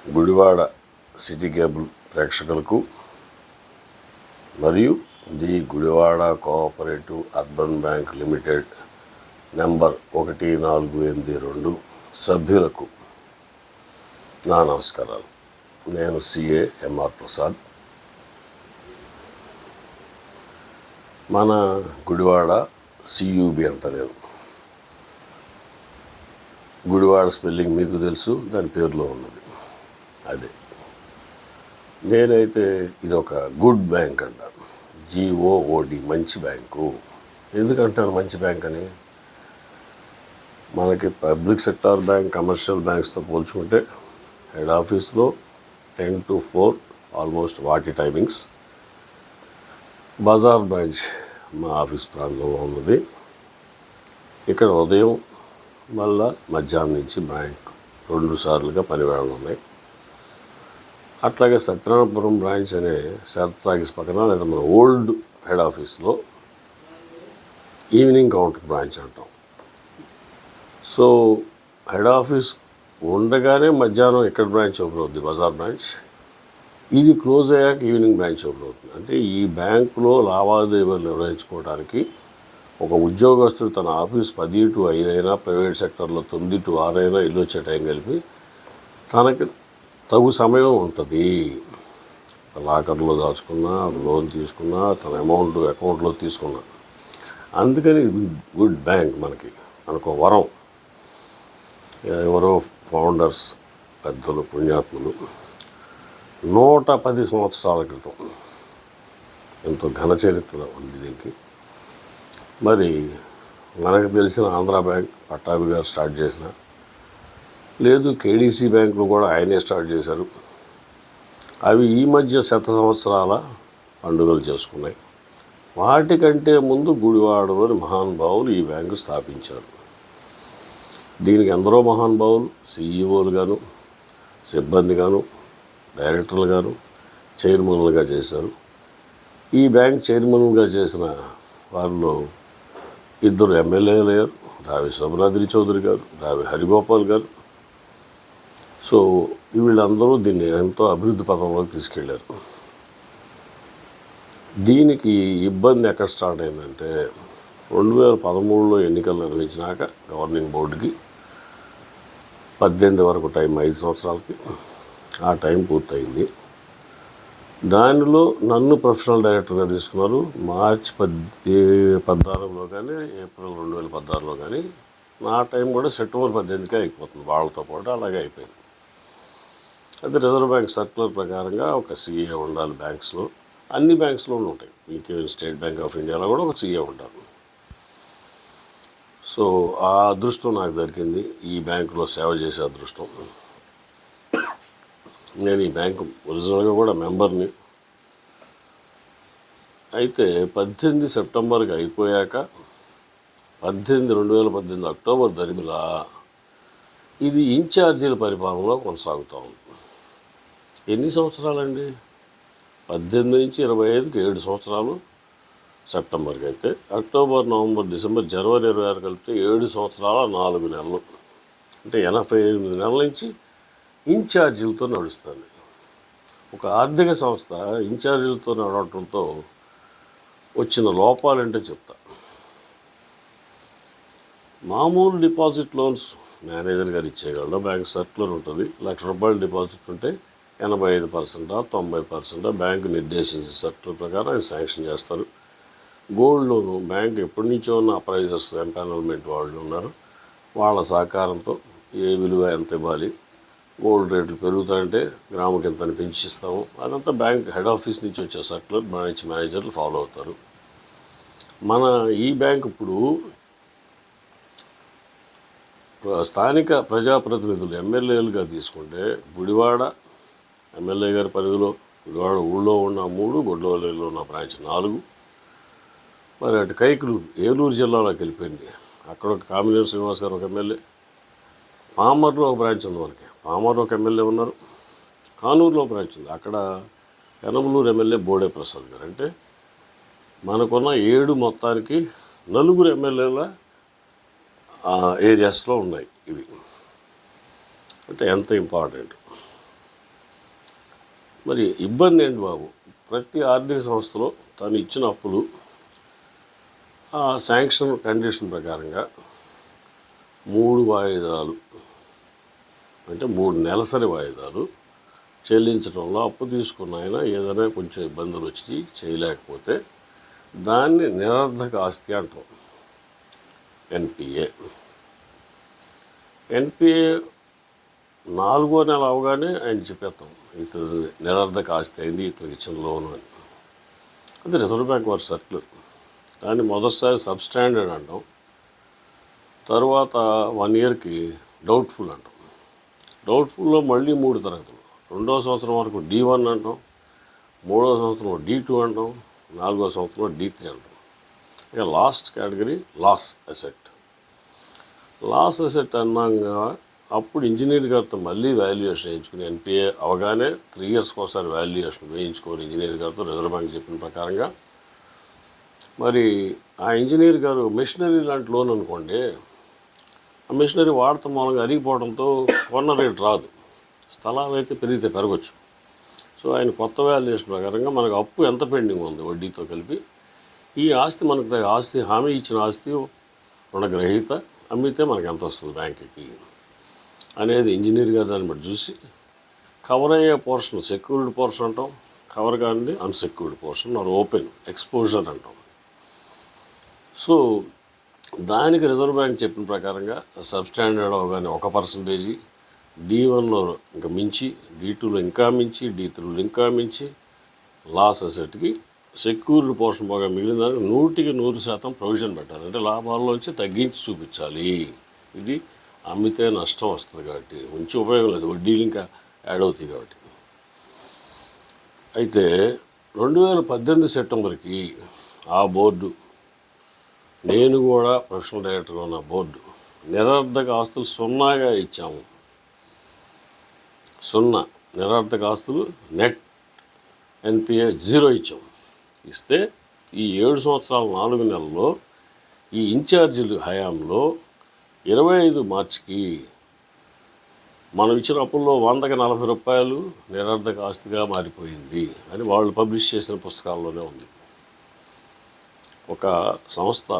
Gudivada city cable ప్రేక్షకులకు మరియు the Gudivada cooperative urban bank limited number 1482 సభ్యులకు నా నమస్కారాలు. నేను సిఏ ఎంఆర్ ప్రసాద్. మన గుడివాడ సియూబి అంట. నేను గుడివాడ స్పెల్లింగ్ మీకు తెలుసు, దాని పేరులో ఉన్నది అదే. నేనైతే ఇది ఒక గుడ్ బ్యాంక్ అంటాను, GOOD, మంచి బ్యాంకు. ఎందుకంటాను మంచి బ్యాంక్ అని? మనకి పబ్లిక్ సెక్టార్ బ్యాంక్, కమర్షియల్ బ్యాంక్స్తో పోల్చుకుంటే హెడ్ ఆఫీస్లో 10 to 4 ఆల్మోస్ట్ వాటి టైమింగ్స్. బజార్ బ్రాంచ్ మా ఆఫీస్ ప్రాంతంలో ఉన్నది. ఇక్కడ ఉదయం మళ్ళా మధ్యాహ్నం నుంచి బ్యాంక్ 2 సార్లుగా పనివేళలు ఉన్నాయి. అట్లాగే సత్యనారాయణపురం బ్రాంచ్ అనే శరత్రాగిస్ పక్కన, లేదా మన ఓల్డ్ హెడ్ ఆఫీస్లో ఈవినింగ్ కౌంటర్ బ్రాంచ్ అంటాం. సో హెడ్ ఆఫీస్ ఉండగానే మధ్యాహ్నం ఇక్కడ బ్రాంచ్ ఓపెన్ అవుతుంది, బజార్ బ్రాంచ్. ఇది క్లోజ్ అయ్యాక ఈవినింగ్ బ్రాంచ్ ఓపెన్ అవుతుంది. అంటే ఈ బ్యాంకులో లావాదేవీలు నిర్వహించుకోవడానికి ఒక ఉద్యోగస్తుడు తన ఆఫీస్ 10 to 5 అయినా, ప్రైవేట్ సెక్టర్లో 9 to 6 అయినా, ఇల్లు వచ్చే టైం కలిపి తనకి తగు సమయం ఉంటుంది. లాకర్లో దాచుకున్నా, లోన్ తీసుకున్నా, తన అమౌంట్ అకౌంట్లో తీసుకున్నా. అందుకని గుడ్ బ్యాంక్ మనకు వరం. ఎవరో ఫౌండర్స్ పెద్దలు, పుణ్యాత్ములు 110 సంవత్సరాల క్రితం ఎంతో ఘన చరిత్ర ఉంది దీనికి. మరి మనకు తెలిసిన ఆంధ్ర బ్యాంక్ పట్టాభి గారు స్టార్ట్ చేసిన, లేదు KDC బ్యాంకులు కూడా ఆయనే స్టార్ట్ చేశారు. అవి ఈ మధ్య 100 సంవత్సరాల పండుగలు చేసుకున్నాయి. వాటికంటే ముందు గుడివాడలోని మహానుభావులు ఈ బ్యాంకు స్థాపించారు. దీనికి ఎందరో మహానుభావులు CEOలు గాను, సిబ్బంది గాను, డైరెక్టర్లు గాను, చైర్మన్లుగా చేశారు. ఈ బ్యాంక్ చైర్మన్గా చేసిన వారిలో 2 ఎమ్మెల్యేలు అయ్యారు, రావి శోభనాద్రి చౌదరి గారు, రావి హరిగోపాల్ గారు. సో వీళ్ళందరూ దీన్ని ఎంతో అభివృద్ధి పథంలోకి తీసుకెళ్ళారు. దీనికి ఇబ్బంది ఎక్కడ స్టార్ట్ అయిందంటే 2013లో ఎన్నికలు నిర్వహించినాక గవర్నింగ్ బోర్డుకి 18 వరకు టైం, 5 సంవత్సరాలకి ఆ టైం పూర్తయింది. దానిలో నన్ను ప్రొఫెషనల్ డైరెక్టర్గా తీసుకున్నారు. మార్చి 14లో కానీ, ఏప్రిల్ 2016లో కానీ. నా టైం కూడా సెప్టెంబర్ 18కే అయిపోతుంది వాళ్ళతో పాటు. అలాగే అయిపోయింది. అయితే రిజర్వ్ బ్యాంక్ సర్క్యులర్ ప్రకారంగా ఒక CA ఉండాలి బ్యాంక్స్లో. అన్ని బ్యాంక్స్లోనూ ఉంటాయి. ఇంకేం స్టేట్ బ్యాంక్ ఆఫ్ ఇండియాలో కూడా ఒక CA ఉండాలి. సో ఆ అదృష్టం నాకు దొరికింది, ఈ బ్యాంకులో సేవ చేసే అదృష్టం. నేను ఈ బ్యాంకు ఒరిజినల్గా కూడా మెంబర్ని. అయితే 18 సెప్టెంబర్కి అయిపోయాక 2018 అక్టోబర్ దరిమిలా ఇది ఇన్ఛార్జీల పరిపాలనలో కొనసాగుతూ ఉంది. ఎన్ని సంవత్సరాలండి? 18 నుంచి 25కి 7 సంవత్సరాలు సెప్టెంబర్కి అయితే, అక్టోబర్, నవంబర్, డిసెంబర్, జనవరి 26 కలిపితే 7 సంవత్సరాల 4 నెలలు. అంటే 88 నెలల నుంచి ఇన్ఛార్జీలతో నడుస్తుంది. ఒక ఆర్థిక సంస్థ ఇన్ఛార్జీలతో నడవడంతో వచ్చిన లోపాలంటే చెప్తా. మామూలు డిపాజిట్ లోన్స్ మేనేజర్ గారు ఇచ్చేయగలరు. బ్యాంక్ సర్క్యులర్ ఉంటుంది. ₹1,00,000 డిపాజిట్ ఉంటే 85%, 90% బ్యాంకు నిర్దేశించిన సర్క్యులర్ ప్రకారం ఆయన శాంక్షన్ చేస్తారు. గోల్డ్ లోను బ్యాంక్ ఎప్పటి నుంచో ఉన్న అప్రైజర్స్, ఎంపానల్మెంట్ వాళ్ళు ఉన్నారు. వాళ్ళ సహకారంతో ఏ విలువ ఎంత ఇవ్వాలి, గోల్డ్ రేట్లు పెరుగుతాయంటే గ్రాముకి ఎంత పెంచిస్తాము, అదంతా బ్యాంక్ హెడ్ ఆఫీస్ నుంచి వచ్చే సర్క్యులర్ బ్రాంచ్ మేనేజర్లు ఫాలో అవుతారు. మన ఈ బ్యాంక్ ఇప్పుడు స్థానిక ప్రజాప్రతినిధులు, ఎమ్మెల్యేలుగా తీసుకుంటే గుడివాడ ఎమ్మెల్యే గారి పరిధిలో గుడివాడ ఊళ్ళో ఉన్న 3, గొడ్లవల్లిలో ఉన్న బ్రాంచ్ 4. మరి అటు కైకలూరు, ఏలూరు జిల్లాలోకి వెళ్ళిపోయింది. అక్కడ ఒక కామినేని శ్రీనివాస్ గారు ఒక ఎమ్మెల్యే. పామర్లో ఒక బ్రాంచ్ ఉంది మనకి, పామర్లో ఒక ఎమ్మెల్యే ఉన్నారు. కానూరులో బ్రాంచ్ ఉంది, అక్కడ యనమలూరు ఎమ్మెల్యే బోడే ప్రసాద్ గారు. అంటే మనకున్న 7 మొత్తానికి 4 ఎమ్మెల్యేల ఏరియాస్లో ఉన్నాయి ఇవి. అంటే ఎంత ఇంపార్టెంట్. మరి ఇబ్బంది ఏంటి బాబు, ప్రతి ఆర్థిక సంస్థలో తను ఇచ్చిన అప్పులు ఆ శాంక్షన్ కండిషన్ ప్రకారంగా 3 వాయిదాలు అంటే 3 నెలసరి వాయిదాలు చెల్లించడంలో అప్పు తీసుకున్న ఆయన ఏదైనా కొంచెం ఇబ్బందులు వచ్చి చేయలేకపోతే దాన్ని నిరర్ధక ఆస్తి అంటాం, ఎన్పిఏ. ఎన్పిఏ 4వ నెల అవగానే ఆయన చెప్పేస్తాం ఇతను నిరర్ధక ఆస్తి అయింది, ఇతనికి ఇచ్చిన లోను అని. అది రిజర్వ్ బ్యాంక్ వారి సర్క్యులర్. దాన్ని మొదటిసారి సబ్స్టాండర్డ్ అంటాం, తర్వాత 1 ఇయర్కి డౌట్ఫుల్ అంటాం. డౌట్ఫుల్లో మళ్ళీ 3 తరగతులు. 2వ సంవత్సరం వరకు D1 అంటాం, 3వ సంవత్సరం D2 అంటాం, 4వ సంవత్సరం D3 అంటాం. ఇక last category loss asset. Loss asset అన్నాగా అప్పుడు ఇంజనీర్ గారితో మళ్ళీ వాల్యుయేషన్ వేయించుకుని ఎన్పిఏ అవగానే 3 ఇయర్స్కి ఒకసారి వాల్యుయేషన్ వేయించుకోవాలి ఇంజనీర్ గారితో, రిజర్వ్ బ్యాంక్ చెప్పిన ప్రకారంగా. మరి ఆ ఇంజనీర్ గారు మెషినరీ లాంటి లోన్ అనుకోండి, ఆ మెషినరీ వాడటం మూలంగా అరిగిపోవడంతో కొన్న రేటు రాదు, స్థలాలు అయితే పెరిగితే పెరగచ్చు. సో ఆయన కొత్త వాల్యుయేషన్ ప్రకారంగా మనకు అప్పు ఎంత పెండింగ్ ఉంది వడ్డీతో కలిపి, ఈ ఆస్తి మనకు ఆస్తి హామీ ఇచ్చిన ఆస్తి రుణగ్రహీత అమ్మితే మనకు ఎంత వస్తుంది బ్యాంకుకి అనేది ఇంజనీర్ గారు దాన్ని బట్టి చూసి కవర్ అయ్యే పోర్షన్ సెక్యూర్డ్ పోర్షన్ అంటాం, కవర్ కానిది unsecured portion or open exposure అంటాం. సో దానికి రిజర్వ్ బ్యాంక్ చెప్పిన ప్రకారంగా సబ్స్టాండర్డ్ అవగానే 1%, D1లో ఇంకా మించి, D2లో ఇంకా మించి, D3లో ఇంకా మించి లాస్ అసెట్కి సెక్యూర్డ్ పోర్షన్ బాగా మిగిలిన దానికి 100% ప్రొవిజన్ పెట్టాలి. అంటే లాభాల్లోంచి తగ్గించి చూపించాలి. ఇది అమ్మితే నష్టం వస్తుంది కాబట్టి మంచి ఉపయోగం లేదు, వడ్డీలు ఇంకా యాడ్ అవుతాయి కాబట్టి. అయితే 2018 సెప్టెంబర్కి ఆ బోర్డు, నేను కూడా ప్రొఫెషనల్ డైరెక్టర్గా ఉన్న బోర్డు, నిరర్ధక ఆస్తులు 0గా ఇచ్చాము. 0 నిరర్ధక ఆస్తులు, నెట్ ఎన్పిఏ 0 ఇచ్చాము. ఇస్తే ఈ 7 సంవత్సరాల 4 నెలల్లో ఈ ఇన్ఛార్జీలు హయాంలో 25 మార్చికి మనం ఇచ్చిన అప్పుల్లో 100కి 40 రూపాయలు నిరర్ధక ఆస్తిగా మారిపోయింది అని వాళ్ళు పబ్లిష్ చేసిన పుస్తకాల్లోనే ఉంది. ఒక సంస్థ,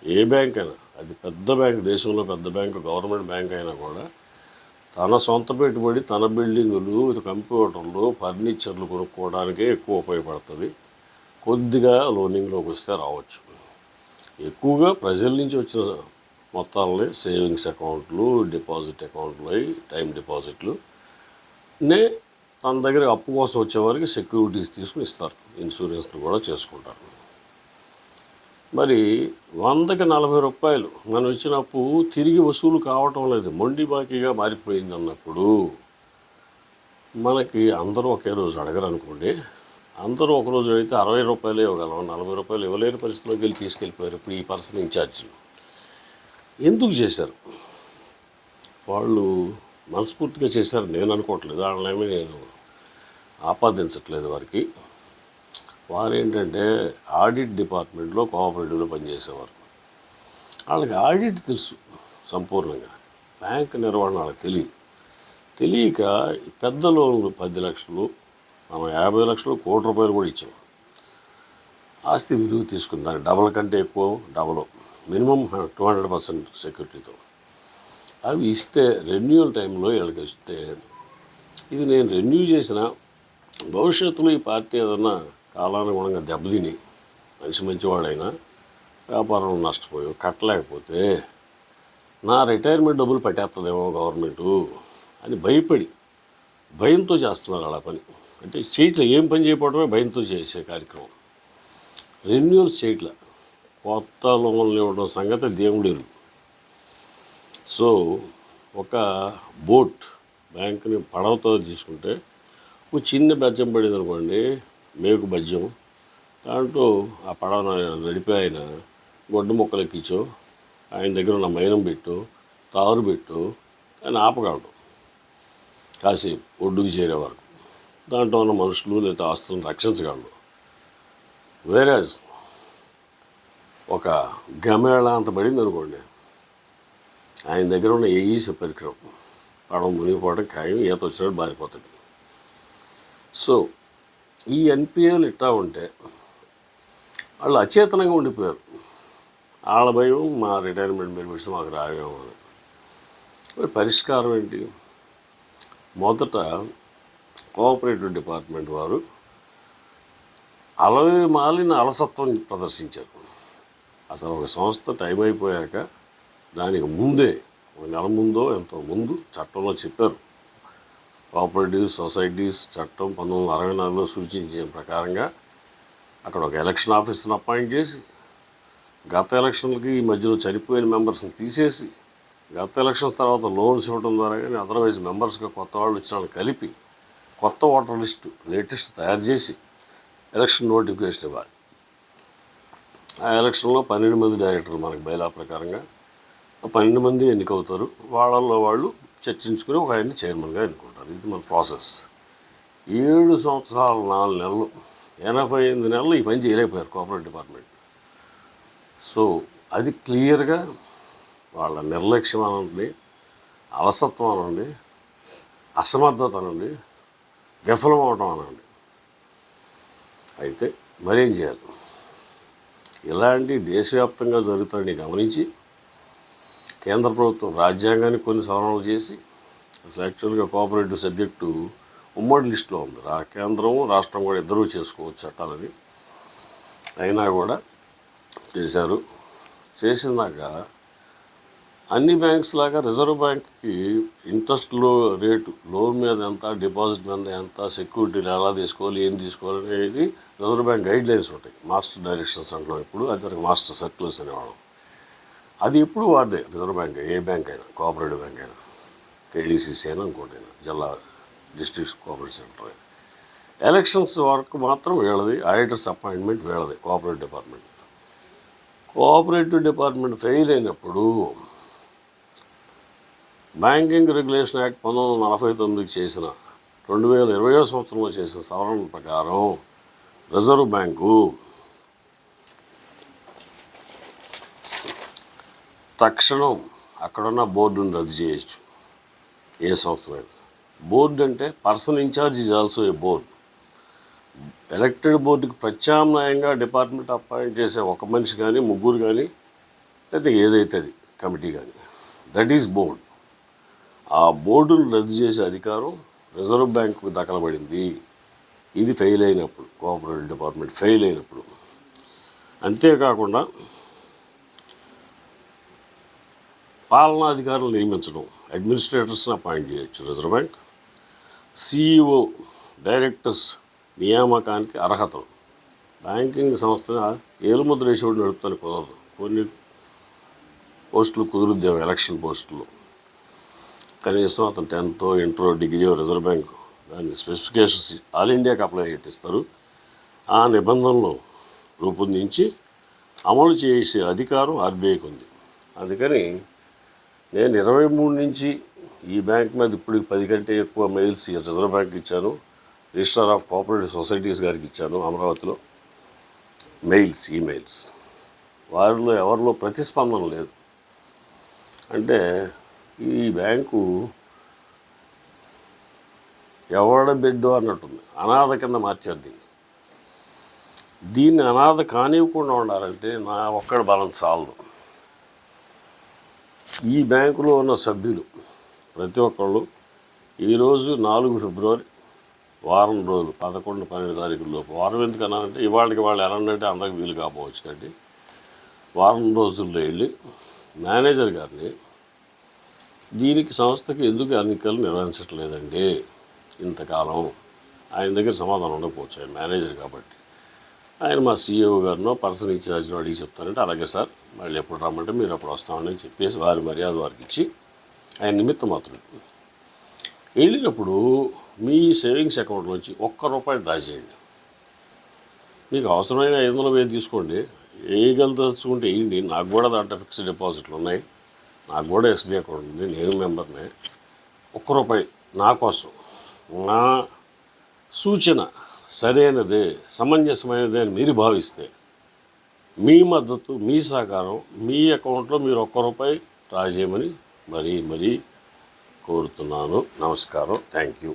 ఏ బ్యాంక్ అయినా, అది పెద్ద బ్యాంక్, దేశంలో పెద్ద బ్యాంకు, గవర్నమెంట్ బ్యాంక్ అయినా కూడా తన సొంత పెట్టుబడి, తన బిల్డింగులు, కంప్యూటర్లు, ఫర్నిచర్లు కొనుక్కోవడానికే ఎక్కువ ఉపయోగపడుతుంది. కొద్దిగా లోనింగ్లోకి వస్తే రావచ్చు. ఎక్కువగా ప్రజల నుంచి వచ్చిన మొత్తాలని సేవింగ్స్ అకౌంట్లు, డిపాజిట్ అకౌంట్లు, టైం డిపాజిట్లు తన దగ్గర అప్పు కోసం వచ్చేవారికి సెక్యూరిటీస్ తీసుకుని ఇస్తారు, ఇన్సూరెన్స్లు కూడా చేసుకుంటారు. మరి 100కి 40 రూపాయలు మనం ఇచ్చిన అప్పు తిరిగి వసూలు కావటం లేదు, మొండి బాకీగా మారిపోయింది అన్నప్పుడు మనకి అందరూ ఒకే రోజు అడగరు అనుకోండి. అందరూ ఒకరోజు అయితే 60 రూపాయలు ఇవ్వగలం, 40 రూపాయలు ఇవ్వలేని పరిస్థితిలోకి వెళ్ళి తీసుకెళ్ళిపోయారు. ఇప్పుడు ఈ పర్సన్ ఇన్ఛార్జీలు ఎందుకు చేశారు? వాళ్ళు మనస్ఫూర్తిగా చేశారు నేను అనుకోవట్లేదు, వాళ్ళేమీ నేను ఆపాదించట్లేదు వారికి. వారు ఏంటంటే ఆడిట్ డిపార్ట్మెంట్లో కోఆపరేటివ్లో పనిచేసేవారు. వాళ్ళకి ఆడిట్ తెలుసు సంపూర్ణంగా, బ్యాంక్ నిర్వహణ వాళ్ళకి తెలియక పెద్ద లోన్లు 10 లక్షలు, మనం 50 లక్షలు, ₹1,00,00,000 కూడా ఇచ్చాం. ఆస్తి విలువ తీసుకుని దాన్ని డబల్ కంటే ఎక్కువ, మినిమం 200% సెక్యూరిటీతో అవి ఇస్తే రెన్యూవల్ టైంలో వీళ్ళకి ఇస్తే, ఇది నేను రెన్యూ చేసిన భవిష్యత్తులో ఈ పార్టీ ఏదన్నా కాలానుగుణంగా దెబ్బతిని మనిషి మంచివాడైనా వ్యాపారంలో నష్టపోయి కట్టలేకపోతే నా రిటైర్మెంట్ డబ్బులు పట్టేస్తుందేమో గవర్నమెంటు అని భయంతో చేస్తున్నారు అలా పని. అంటే చేయట్లే, ఏం పని చేయకపోవడమే భయంతో చేసే కార్యక్రమం. రెన్యూవల్ చేయట్లే, కొత్త లోన్లు ఇవ్వడం సంగతి దేవుడేరు. సో ఒక బోట్ బ్యాంకుని పడవతో తీసుకుంటే ఒక చిన్న బెజ్జం పడింది అనుకోండి, మేకు బజ్జం, దాంట్లో ఆ పడవ నడిపి ఆయన గొడ్డు మొక్కలు ఎక్కించో, ఆయన దగ్గర ఉన్న మైనం పెట్టు, తారు పెట్టు, ఆయన ఆపగలడు కాసేపు ఒడ్డుకు చేరే వరకు. దాంట్లో ఉన్న మనుషులు లేదా ఆస్తులను రక్షించగలడు. వేరేజ్ ఒక గమేళ అంత పడింది అనుకోండి, ఆయన దగ్గర ఉన్న ఏఈస పరికరం పడవ మునిగిపోవడం ఖాయం, ఈత వచ్చినట్టు బారిపోతుంది. సో ఈ ఎన్పిఏలు ఇట్టా ఉంటే వాళ్ళు అచేతనంగా ఉండిపోయారు. వాళ్ళ భయం మా రిటైర్మెంట్ బెనిఫిట్స్ మాకు రావేమో అని. మరి పరిష్కారం ఏంటి? మొదట కోఆపరేటివ్ డిపార్ట్మెంట్ వారు మాలిన అలసత్వం ప్రదర్శించారు. అసలు ఒక సంస్థ టైం అయిపోయాక దానికి ముందే, ఒక నెల ముందో ఎంతో ముందు చట్టంలో చెప్పారు. కోఆపరేటివ్ సొసైటీస్ చట్టం 1964లో సూచించిన ప్రకారంగా అక్కడ ఒక ఎలక్షన్ ఆఫీసర్ని అపాయింట్ చేసి, గత ఎలక్షన్లకి ఈ మధ్యలో చనిపోయిన మెంబర్స్ని తీసేసి, గత ఎలక్షన్ తర్వాత లోన్స్ ఇవ్వడం ద్వారా కానీ అదర్వైజ్ మెంబర్స్గా కొత్త వాళ్ళు ఇచ్చిన వాళ్ళు కలిపి కొత్త ఓటర్ లిస్టు లేటెస్ట్ తయారు చేసి ఎలక్షన్ నోటిఫికేషన్ ఇవ్వాలి. ఆ ఎలక్షన్లో 12 మంది డైరెక్టర్లు మనకు బైలా ప్రకారంగా 12 మంది ఎన్నికవుతారు. వాళ్ళల్లో వాళ్ళు చర్చించుకుని ఒక ఆయన్ని చైర్మన్గా ఎన్నుకుంటారు. ఇది మన ప్రాసెస్. 7 సంవత్సరాలు 4 నెలలు 88 నెలలు ఈ పని చేయలేకపోయారు కోఆపరేటివ్ డిపార్ట్మెంట్. సో అది క్లియర్గా వాళ్ళ నిర్లక్ష్యం అనండి, అలసత్వం అనండి, అసమర్థత అనండి, విఫలం అవడం అనండి. అయితే మరేం చేయాలి? ఇలాంటి దేశవ్యాప్తంగా జరుగుతాయని గమనించి కేంద్ర ప్రభుత్వం రాజ్యాంగానికి కొన్ని సవరణలు చేసి, అసలు యాక్చువల్గా కోఆపరేటివ్ సబ్జెక్టు ఉమ్మడి లిస్టులో ఉంది. కేంద్రం రాష్ట్రం కూడా ఇద్దరూ చేసుకోవచ్చు చట్టాలని. అయినా కూడా చేశారు. చేసినాక అన్ని బ్యాంక్స్ లాగా రిజర్వ్ బ్యాంక్కి ఇంట్రెస్ట్లో రేటు, లోన్ మీద ఎంత, డిపాజిట్ మీద ఎంత, సెక్యూరిటీలు ఎలా తీసుకోవాలి, ఏం తీసుకోవాలి అనేది రిజర్వ్ బ్యాంక్ గైడ్ లైన్స్ ఉంటాయి. మాస్టర్ డైరెక్షన్స్ అంటున్నాం ఇప్పుడు, అది మాస్టర్ సర్క్యులర్స్ అనేవాళ్ళం. అది ఇప్పుడు వాడే రిజర్వ్ బ్యాంక్, ఏ బ్యాంక్ అయినా, కోఆపరేటివ్ బ్యాంక్ అయినా, కేడీసీసీ అయినా, ఇంకోటి అయినా, జిల్లా డిస్ట్రిక్ట్ కోఆపరేటివ్ సెంటర్ అయినా. ఎలక్షన్స్ వరకు మాత్రం వీళ్ళది, ఆడిటర్స్ అపాయింట్మెంట్ వీళ్ళది, cooperative department. Cooperative department fail అయినప్పుడు బ్యాంకింగ్ రెగ్యులేషన్ యాక్ట్ 1949 చేసిన 2020 సంవత్సరంలో చేసిన సవరణ ప్రకారం రిజర్వ్ బ్యాంకు తక్షణం అక్కడున్న బోర్డును రద్దు చేయొచ్చు. ఏ సంవత్సరం బోర్డు అంటే person in charge is also a board. Elected బోర్డుకి ప్రత్యామ్నాయంగా డిపార్ట్మెంట్ అపాయింట్ చేసే ఒక మనిషి కానీ, ముగ్గురు కానీ, లేదా ఏదైతే అది కమిటీ కానీ, దట్ ఈజ్ బోర్డ్. ఆ బోర్డును రద్దు చేసే అధికారం రిజర్వ్ బ్యాంకుకు దఖలబడింది. ఇది ఫెయిల్ అయినప్పుడు, కోఆపరేటివ్ డిపార్ట్మెంట్ ఫెయిల్ అయినప్పుడు. అంతేకాకుండా పాలనాధికారులు నియమించడం, అడ్మినిస్ట్రేటర్స్ని అపాయింట్ చేయొచ్చు రిజర్వ్ బ్యాంక్. సిఇఓ, డైరెక్టర్స్ నియామకానికి అర్హతలు. బ్యాంకింగ్ సంస్థ ఏలుముద్ర వేసేవాడు నడుపుతాను కుదరదు. కొన్ని పోస్టులు కుదురుద్దేమో, ఎలక్షన్ పోస్టులు. కనీసం అతను 10th, inter, degree reserve bank దాని స్పెసిఫికేషన్స్ ఆల్ ఇండియాకి అప్లై చేస్తారు. ఆ నిబంధనలు రూపొందించి అమలు చేసే అధికారం ఆర్బీఐకి ఉంది. అందుకని నేను 23 నుంచి ఈ బ్యాంక్ మీద ఇప్పుడు 10 కంటే ఎక్కువ మెయిల్స్ రిజర్వ్ బ్యాంక్ ఇచ్చాను. రిజిస్ట్రార్ ఆఫ్ కోఆపరేటివ్ సొసైటీస్ గారికి ఇచ్చాను అమరావతిలో. ఈమెయిల్స్ వారిలో ఎవరిలో ప్రతిస్పందన లేదు. అంటే ఈ బ్యాంకు ఎవడ బిడ్డో అన్నట్టుంది, అనాథ కింద మార్చారు దీన్ని అనాథ కానివ్వకుండా ఉండాలంటే నా ఒక్కడ బలం చాలదు. ఈ బ్యాంకులో ఉన్న సభ్యులు ప్రతి ఒక్కళ్ళు ఈరోజు 4 ఫిబ్రవరి వారం రోజులు 11, 12 తారీఖుల లోపు, వారం ఎందుకన్నా అంటే ఇవాళకి వాళ్ళు ఎలా అంటే అందరికి వీలు కాకపోవచ్చు కాబట్టి వారం రోజుల్లో వెళ్ళి మేనేజర్ గారిని దీనికి సంస్థకి ఎందుకు ఎన్నికలు నిర్వహించట్లేదండి ఇంతకాలం, ఆయన దగ్గర సమాధానం ఉండకపోవచ్చు, ఆయన మేనేజర్ కాబట్టి. ఆయన మా సీఈఓ గారినో పర్సన్ ఇన్ఛార్జ్నో అడిగి చెప్తానంటే అలాగే సార్ మళ్ళీ ఎప్పుడు రమ్మంటే మీరు అప్పుడు వస్తామని చెప్పేసి వారి మర్యాద వారికి ఇచ్చి ఆయన నిమిత్తం మాత్రం వెళ్ళినప్పుడు మీ సేవింగ్స్ అకౌంట్ నుంచి ₹1 డ్రా చేయండి. మీకు అవసరమైన 500 వేలు తీసుకోండి, వేయగలుగుతుంటే వేయండి. నాకు కూడా దాంట్లో ఫిక్స్డ్ డిపాజిట్లు ఉన్నాయి, నాకు కూడా ఎస్బీఐ అకౌంట్ ఉంది, నేను మెంబర్నే. ₹1 నా కోసం, నా సూచన సరైనదే, సమంజసమైనదే అని మీరు భావిస్తే మీ మద్దతు, మీ సహకారం, మీ అకౌంట్లో మీరు ₹1 డ్రా చేయమని మరీ కోరుతున్నాను. నమస్కారం. Thank you.